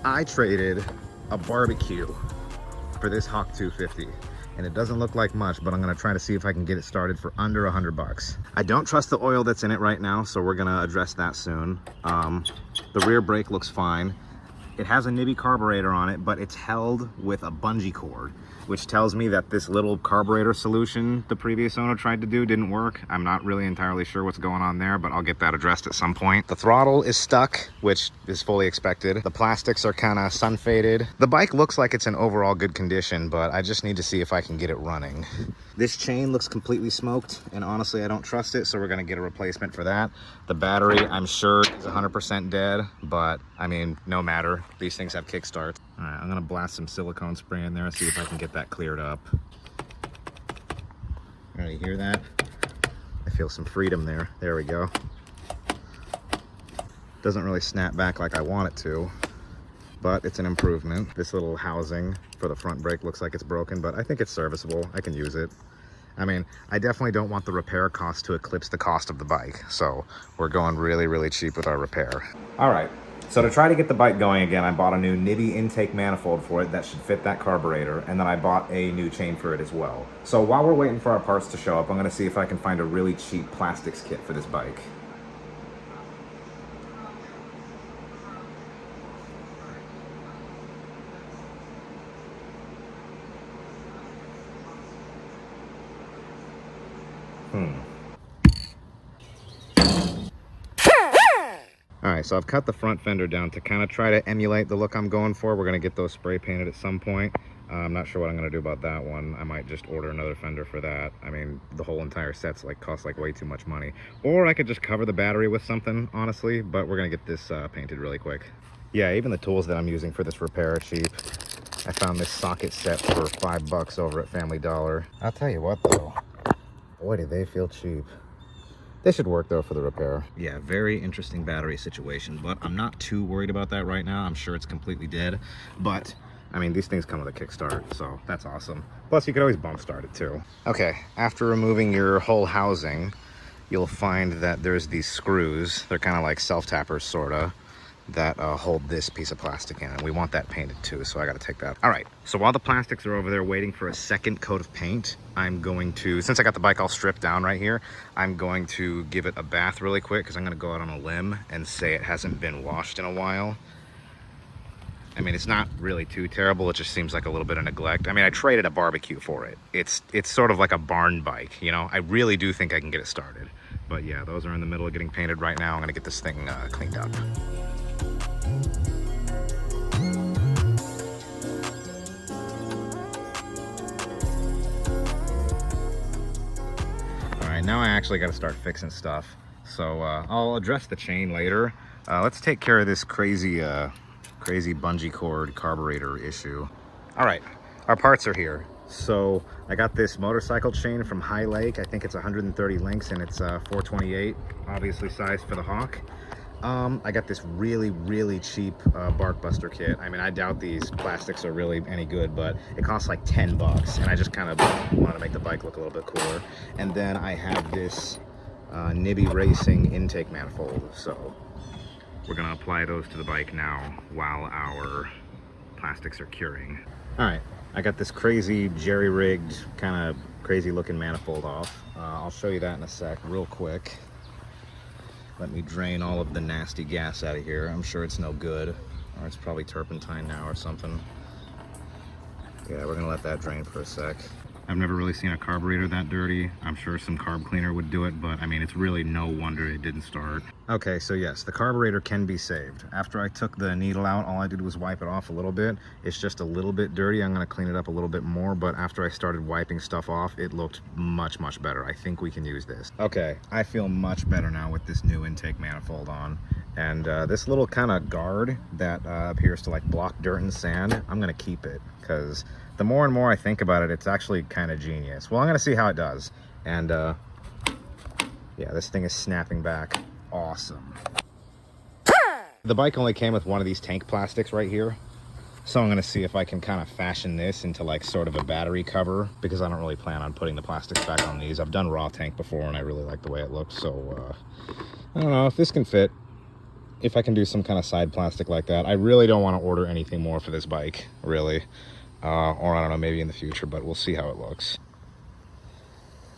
I traded a barbecue for this Hawk 250. And it doesn't look like much, but I'm gonna try to see if I can get it started for under 100 bucks. I don't trust the oil that's in it right now, so we're gonna address that soon. The rear brake looks fine. It has a nibby carburetor on it, but it's held with a bungee cord, which tells me that this little carburetor solution the previous owner tried to do didn't work. I'm not really entirely sure what's going on there, but I'll get that addressed at some point. The throttle is stuck, which is fully expected. The plastics are kind of sun faded. The bike looks like it's in overall good condition, but I just need to see if I can get it running. This chain looks completely smoked, and honestly, I don't trust it, so we're gonna get a replacement for that. The battery, I'm sure, is 100% dead, but I mean, no matter. These things have kickstarts. All right, I'm gonna blast some silicone spray in there and see if I can get that cleared up. All right, you hear that? I feel some freedom there. There we go. Doesn't really snap back like I want it to, but it's an improvement. This little housing for the front brake looks like it's broken, but I think it's serviceable. I can use it. I mean, I definitely don't want the repair cost to eclipse the cost of the bike, so we're going really, really cheap with our repair. All right, so to try to get the bike going again, I bought a new nibby intake manifold for it that should fit that carburetor, and then I bought a new chain for it as well. So while we're waiting for our parts to show up, I'm gonna see if I can find a really cheap plastics kit for this bike. All right, so I've cut the front fender down to kind of try to emulate the look I'm going for. We're gonna get those spray painted at some point. I'm not sure what I'm gonna do about that one. I might just order another fender for that. I mean, the whole entire set's costs way too much money. Or I could just cover the battery with something, honestly, but we're gonna get this painted really quick. Yeah, even the tools that I'm using for this repair are cheap. I found this socket set for $5 over at Family Dollar. I'll tell you what though, boy, do they feel cheap. They should work though for the repair. Yeah, very interesting battery situation, but I'm not too worried about that right now. I'm sure it's completely dead, but I mean, these things come with a kickstart, so that's awesome. Plus, you could always bump start it too. Okay, after removing your whole housing, you'll find that there's these screws. They're kind of like self-tappers, sorta, that hold this piece of plastic in, and we want that painted too, so I gotta take that. All right, so while the plastics are over there waiting for a second coat of paint, I'm going to, since I got the bike all stripped down right here, I'm going to give it a bath really quick, because I'm gonna go out on a limb and say it hasn't been washed in a while. I mean, it's not really too terrible, it just seems like a little bit of neglect. I mean, I traded a barbecue for it. It's sort of like a barn bike, you know? I really do think I can get it started. But yeah, those are in the middle of getting painted right now. I'm gonna get this thing cleaned up. All right, now I actually got to start fixing stuff. So I'll address the chain later. Let's take care of this crazy bungee cord carburetor issue. All right, our parts are here. So I got this motorcycle chain from High Lake. I think it's 130 links and it's 428, obviously sized for the Hawk. I got this really, really cheap bark buster kit. I mean, I doubt these plastics are really any good, but it costs like $10, and I just kind of want to make the bike look a little bit cooler. And then I have this Nibby Racing intake manifold, so we're gonna apply those to the bike now while our plastics are curing. All right, I got this crazy jerry-rigged, kind of crazy looking manifold off. I'll show you that in a sec, real quick. Let me drain all of the nasty gas out of here. I'm sure it's no good, or it's probably turpentine now or something. Yeah, we're gonna let that drain for a sec. I've never really seen a carburetor that dirty. I'm sure some carb cleaner would do it, but I mean, it's really no wonder it didn't start. Okay, so yes, the carburetor can be saved. After I took the needle out, all I did was wipe it off a little bit. It's just a little bit dirty. I'm gonna clean it up a little bit more, but after I started wiping stuff off, it looked much, much better. I think we can use this. Okay, I feel much better now with this new intake manifold on. And this little kind of guard that appears to block dirt and sand, I'm gonna keep it, because the more and more I think about it, it's actually kind of genius. Well, I'm gonna see how it does. And yeah, this thing is snapping back. Awesome. The bike only came with one of these tank plastics right here. So I'm gonna see if I can kind of fashion this into sort of a battery cover, because I don't really plan on putting the plastics back on these. I've done raw tank before and I really like the way it looks. So I don't know if this can fit. if I can do some kind of side plastic like that. I really don't want to order anything more for this bike, really. Or I don't know, maybe in the future, but we'll see how it looks.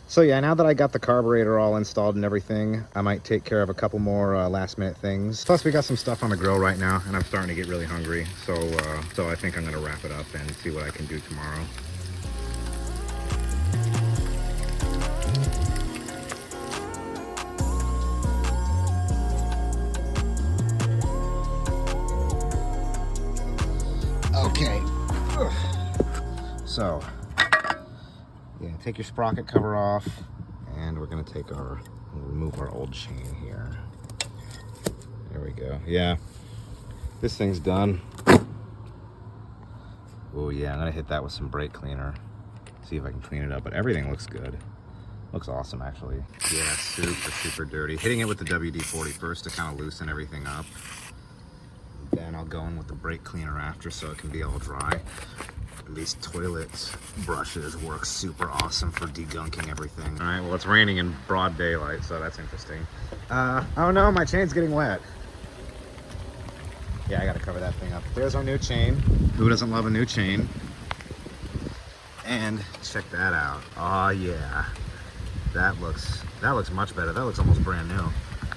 So yeah, now that I got the carburetor all installed and everything, I might take care of a couple more last minute things. Plus we got some stuff on the grill right now and I'm starting to get really hungry. So I think I'm gonna wrap it up and see what I can do tomorrow. Okay. So, yeah, take your sprocket cover off, and we're gonna remove our old chain here. There we go. Yeah, this thing's done. Oh yeah, I'm gonna hit that with some brake cleaner. See if I can clean it up, but everything looks good. Looks awesome, actually. Yeah, super dirty. Hitting it with the WD-40 first to kind of loosen everything up. Then I'll go in with the brake cleaner after so it can be all dry. These toilet brushes work super awesome for degunking everything. All right, well, it's raining in broad daylight, so that's interesting. Oh no, my chain's getting wet. Yeah, I gotta cover that thing up. There's our new chain. Who doesn't love a new chain? And check that out. Oh yeah, that looks much better. That looks almost brand new.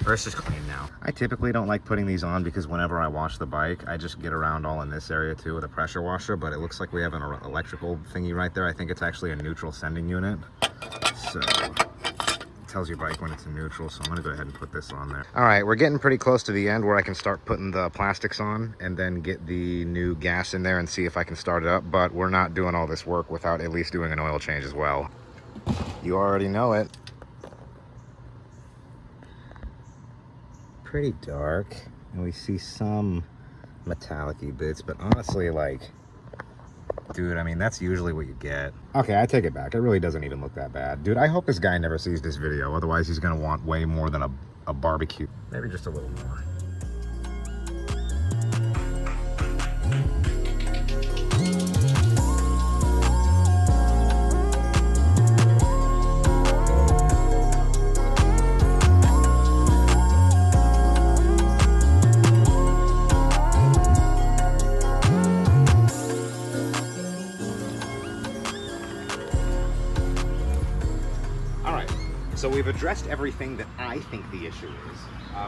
Or it's just clean now. I typically don't like putting these on because whenever I wash the bike, I just get around all in this area too with a pressure washer, but it looks like we have an electrical thingy right there. I think it's actually a neutral sending unit. So it tells your bike when it's in neutral, so I'm gonna go ahead and put this on there. All right, we're getting pretty close to the end where I can start putting the plastics on and then get the new gas in there and see if I can start it up, but we're not doing all this work without at least doing an oil change as well. You already know it. Pretty dark, and we see some metallic-y bits, but honestly, like, dude, I mean, that's usually what you get. Okay, I take it back. It really doesn't even look that bad. Dude, I hope this guy never sees this video, otherwise he's gonna want way more than a barbecue. Maybe just a little more. So we've addressed everything that I think the issue is.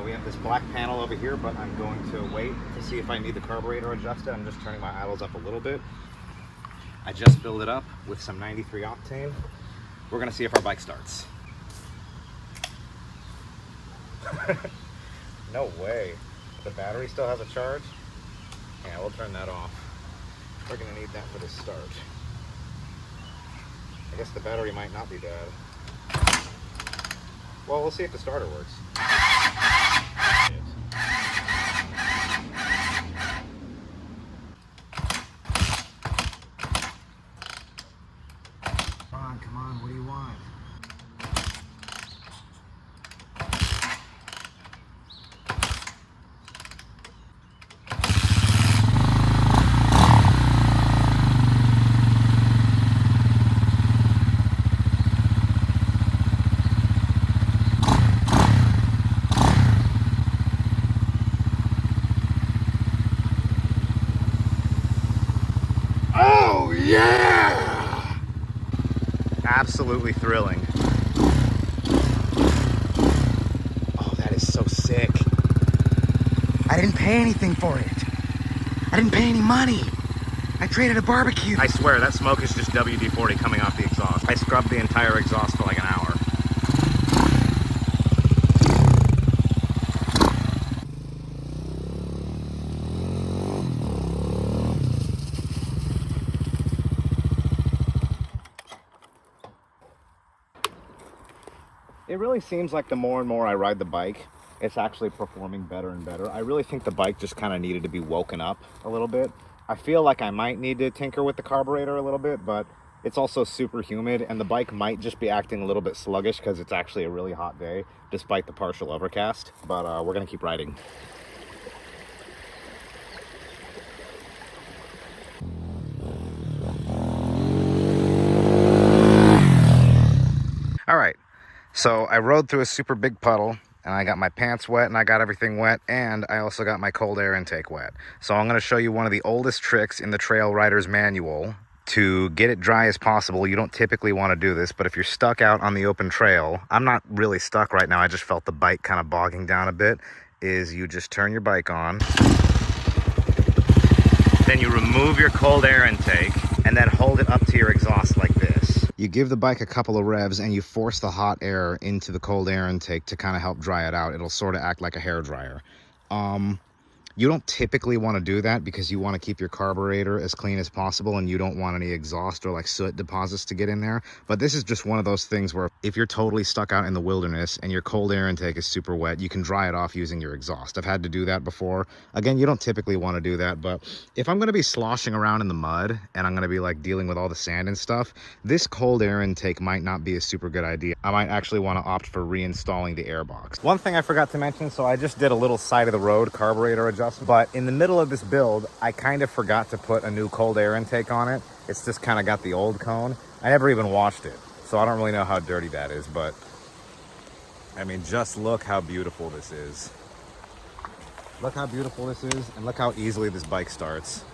We have this black panel over here, but I'm going to wait to see if I need the carburetor adjusted. I'm just turning my idles up a little bit. I just filled it up with some 93 octane. We're gonna see if our bike starts. No way. The battery still has a charge? Yeah, we'll turn that off. We're gonna need that for the start. I guess the battery might not be bad. Well, we'll see if the starter works. Come on, what do you want? Yeah! Absolutely thrilling. Oh, that is so sick. I didn't pay anything for it. I didn't pay any money. I traded a barbecue. I swear, that smoke is just WD-40 coming off the exhaust. I scrubbed the entire exhaust for like an hour. It really seems like the more and more I ride the bike, it's actually performing better and better. I really think the bike just kind of needed to be woken up a little bit. I feel like I might need to tinker with the carburetor a little bit, but it's also super humid and the bike might just be acting a little bit sluggish because it's actually a really hot day despite the partial overcast, but we're gonna keep riding. All right. So I rode through a super big puddle and I got my pants wet, and I got everything wet, and I also got my cold air intake wet. So I'm going to show you one of the oldest tricks in the Trail Rider's Manual to get it dry as possible. You don't typically want to do this, but if you're stuck out on the open trail, I'm not really stuck right now, I just felt the bike kind of bogging down a bit, is you just turn your bike on, then you remove your cold air intake, and then hold it up to your exhaust like this. You give the bike a couple of revs and you force the hot air into the cold air intake to kind of help dry it out. It'll sort of act like a hairdryer. You don't typically want to do that because you want to keep your carburetor as clean as possible and you don't want any exhaust or like soot deposits to get in there. But this is just one of those things where if you're totally stuck out in the wilderness and your cold air intake is super wet, you can dry it off using your exhaust. I've had to do that before. Again, you don't typically want to do that, but if I'm going to be sloshing around in the mud and I'm going to be like dealing with all the sand and stuff, this cold air intake might not be a super good idea. I might actually want to opt for reinstalling the airbox. One thing I forgot to mention, so I just did a little side of the road carburetor adjustment. But in the middle of this build, I kind of forgot to put a new cold air intake on it. It's just kind of got the old cone. I never even washed it, so I don't really know how dirty that is, but I mean, just look how beautiful this is. Look how beautiful this is, and look how easily this bike starts.